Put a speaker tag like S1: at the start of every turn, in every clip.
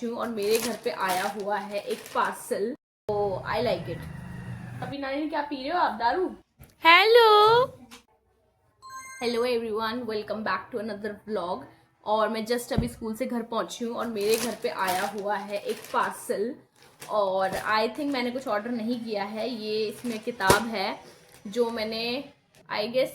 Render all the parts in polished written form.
S1: हूँ और मेरे घर पे आया हुआ है एक पार्सल, तो आई लाइक इट। अभी नानी क्या पी रहे हो आप, दारू? Hello everyone, welcome back to another vlog. और मैं जस्ट अभी स्कूल से घर पहुंची हूँ और मेरे घर पे आया हुआ है एक पार्सल। और आई थिंक मैंने कुछ ऑर्डर नहीं किया है। ये इसमें किताब है जो मैंने आई गेस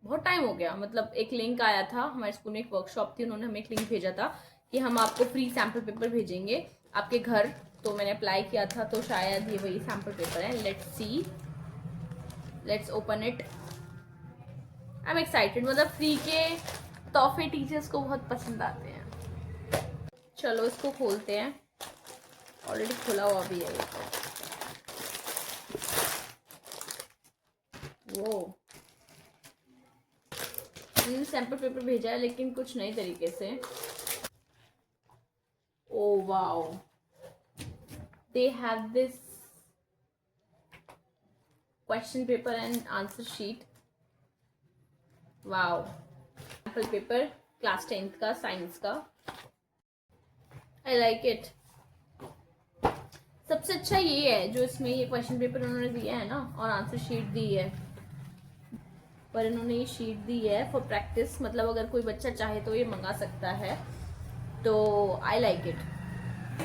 S1: बहुत टाइम हो गया, मतलब एक लिंक आया था, हमारे स्कूल में एक वर्कशॉप थी, उन्होंने हमें एक लिंक भेजा था कि हम आपको फ्री सैम्पल पेपर भेजेंगे आपके घर। तो मैंने अप्लाई किया था, तो शायद ये वही सैम्पल पेपर है। Let's see, let's open it. I am excited, मतलब फ्री के तोहफे टीचर्स को बहुत पसंद आते हैं। चलो इसको खोलते हैं। ऑलरेडी खुला हुआ भी है ये तो। वो सैम्पल पेपर भेजा है लेकिन कुछ नए तरीके से। Oh wow, they have this question paper and answer sheet. Wow, sample paper class 10th का साइंस का। I like it. सबसे अच्छा ये है जो इसमें ये क्वेश्चन पेपर उन्होंने दिया है ना, और आंसर शीट दी है। पर इन्होंने ये शीट दी है फॉर प्रैक्टिस, मतलब अगर कोई बच्चा चाहे तो ये मंगा सकता है। तो आई लाइक इट।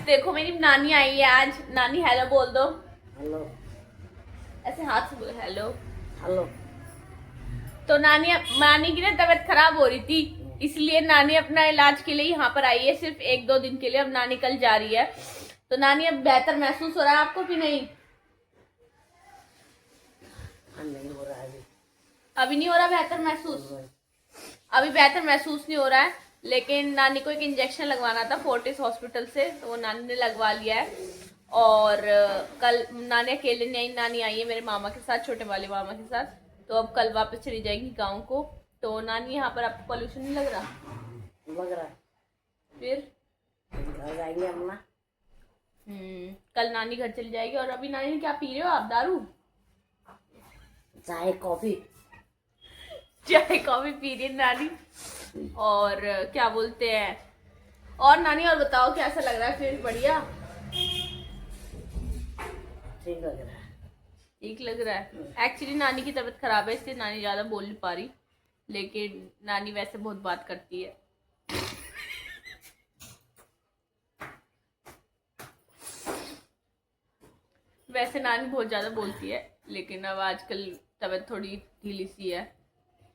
S1: देखो मेरी नानी आई है आज। नानी हेलो बोल दो।
S2: हेलो
S1: ऐसे हाथ से बोलो हेलो।
S2: हेलो।
S1: तो नानी की ना तबीयत खराब हो रही थी, इसलिए नानी अपना इलाज के लिए यहाँ पर आई है, सिर्फ 1-2 दिन के लिए। अब नानी कल जा रही है। तो नानी अब बेहतर महसूस हो रहा है आपको कि नहीं?
S2: नहीं हो रहा है
S1: अभी नहीं हो रहा बेहतर महसूस? अभी बेहतर महसूस नहीं हो रहा है, लेकिन नानी को एक इंजेक्शन लगवाना था फोर्टिस हॉस्पिटल से, तो वो नानी ने लगवा लिया है। और कल नानी अकेले नहीं आई, नानी आई है मेरे मामा के साथ, छोटे वाले मामा के साथ। तो अब कल वापस चली जाएगी गाँव को। तो नानी यहाँ पर आपको पॉल्यूशन नहीं लग रहा?
S2: लग रहा है।
S1: फिर
S2: घर जाएंगे अम्मा।
S1: कल नानी घर चली जाएगी। और अभी नानी क्या पी रहे हो आप, दारू?
S2: चाय कॉफी।
S1: चाय कॉफी पी रही है नानी। और क्या बोलते हैं, और नानी और बताओ कैसा लग रहा है फिर? बढ़िया,
S2: ठीक लग रहा है।
S1: ठीक लग रहा है। एक्चुअली नानी की तबीयत खराब है, इसलिए नानी ज्यादा बोल नहीं पा रही, लेकिन नानी वैसे बहुत बात करती है। वैसे नानी बहुत ज्यादा बोलती है, लेकिन अब आजकल तबीयत थोड़ी ढीली सी है।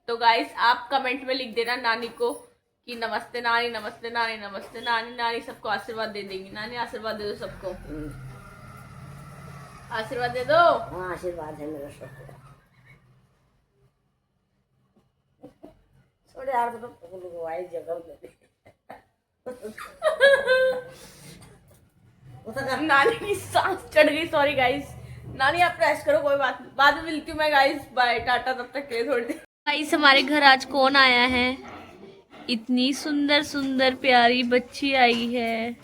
S1: तो गाइस आप कमेंट में लिख देना नानी को कि नमस्ते नानी, नमस्ते नानी, नमस्ते नानी। नानी सबको आशीर्वाद दे देंगी। नानी आशीर्वाद दे दो सबको, आशीर्वाद दे दो।
S2: हाँ आशीर्वाद है मेरा सबको। थोड़े यार तो लगवाई जगह
S1: नानी की सांस चढ़ गई। सॉरी गाइस, नानी आप रेस्ट करो, कोई बात नहीं, बाद में मिलती हूँ मैं गाइस। बाय, टाटा, तब तक के लिए थोड़ी देर। गाइस हमारे घर आज कौन आया है? इतनी सुंदर सुंदर प्यारी बच्ची आई है।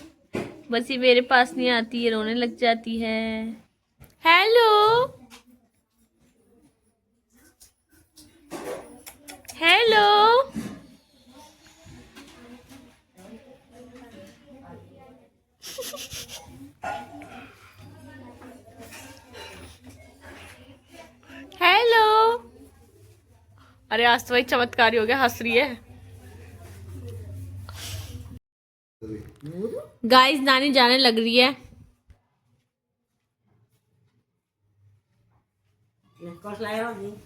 S1: बस ये मेरे पास नहीं आती है, रोने लग जाती है। Hello hello. हेलो। अरे आज तो वही चमत्कारी हो गया, हंस रही है। गाइस नानी जाने लग रही है।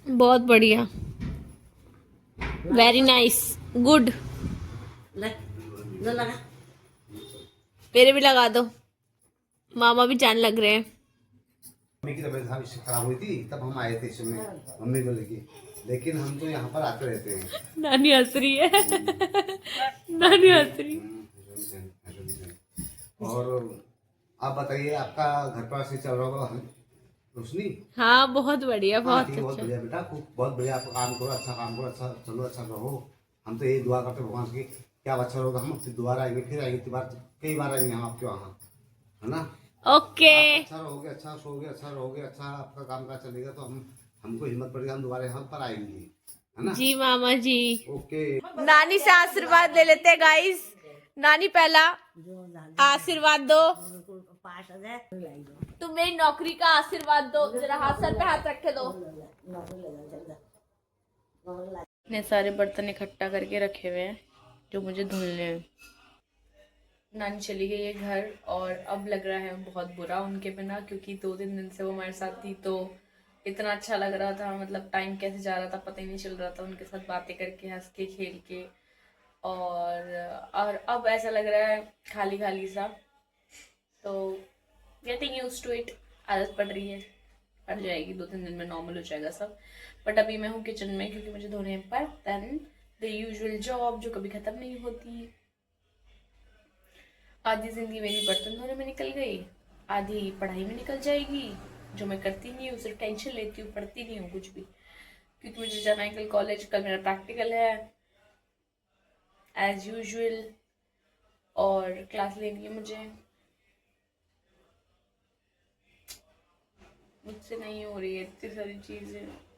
S1: बहुत बढ़िया, वेरी नाइस, गुड।
S2: लगा।
S1: मेरे भी लगा दो, मामा भी जाने लग रहे हैं।
S3: मम्मी की तबीयत खराब हुई थी, तब हम आए थे इस समय मम्मी को लेके। लेकिन हम तो यहाँ पर आते रहते हैं।
S1: नानी हंस रही है। नानी हंस रही।
S3: और आप बताइए, आपका घर पर से चल रहा होगा रोशनी?
S1: हाँ बहुत बढ़िया,
S3: हाँ
S1: बहुत
S3: ठीक है, बहुत
S1: अच्छा।
S3: बढ़िया बेटा, बहुत बढ़िया। आप काम करो, अच्छा काम करो, अच्छा चलो, अच्छा रहो। हम तो यही दुआ करते भगवान से कि क्या अच्छा होगा, हम फिर दोबारा आएंगे, फिर आएंगे, कई बार आएंगे हम आपके वहाँ, है ना?
S1: ओके।
S3: आप अच्छा रहोगे, अच्छा सोओगे, अच्छा रहोगे, अच्छा आपका काम काज चलेगा, तो हमको हिम्मत पड़ेगा, हम दोबारा यहाँ पर आएंगे, है ना?
S1: जी मामा जी।
S3: ओके।
S1: नानी से आशीर्वाद ले लेते हैं गाइस। नानी पहला
S2: जो दाल
S1: आशीर्वाद दो,
S2: बिल्कुल पास हो जाए लाई दो
S1: तुम मेरी नौकरी का आशीर्वाद दो, जरा हाथ सर पे हाथ रखे दो।
S2: नौकरी ले जाओ जल्दी नौकरी ला
S1: इतने सारे बर्तन इकट्ठा करके रखे हुए हैं जो मुझे धुलने हैं। नानी चली गई है घर और अब लग रहा है बहुत बुरा उनके बिना, क्योंकि 2-3 दिन से वो हमारे साथ थी तो इतना अच्छा लग रहा था, मतलब टाइम कैसे जा रहा था पता ही नहीं चल रहा था, उनके साथ बातें करके हंस के खेल के। और अब ऐसा लग रहा है खाली खाली सा, तो गेटिंग यूज टू इट, आदत पड़ रही है, पड़ जाएगी 2-3 दिन में, नॉर्मल हो जाएगा सब। बट अभी मैं हूँ किचन में क्योंकि मुझे धोने हैं बर्तन, द यूजुअल जॉब जो कभी ख़त्म नहीं होती। आधी ज़िंदगी मेरी बर्तन धोने में निकल गई, आधी पढ़ाई में निकल जाएगी, जो मैं करती नहीं हूँ, सिर्फ टेंशन लेती हूँ, पढ़ती नहीं हूँ कुछ भी, क्योंकि मुझे जाना है कल कॉलेज, कल मेरा प्रैक्टिकल है एज यूजुअल, और क्लास लेनी है मुझे। मुझसे नहीं हो रही है इतनी सारी चीज़ें।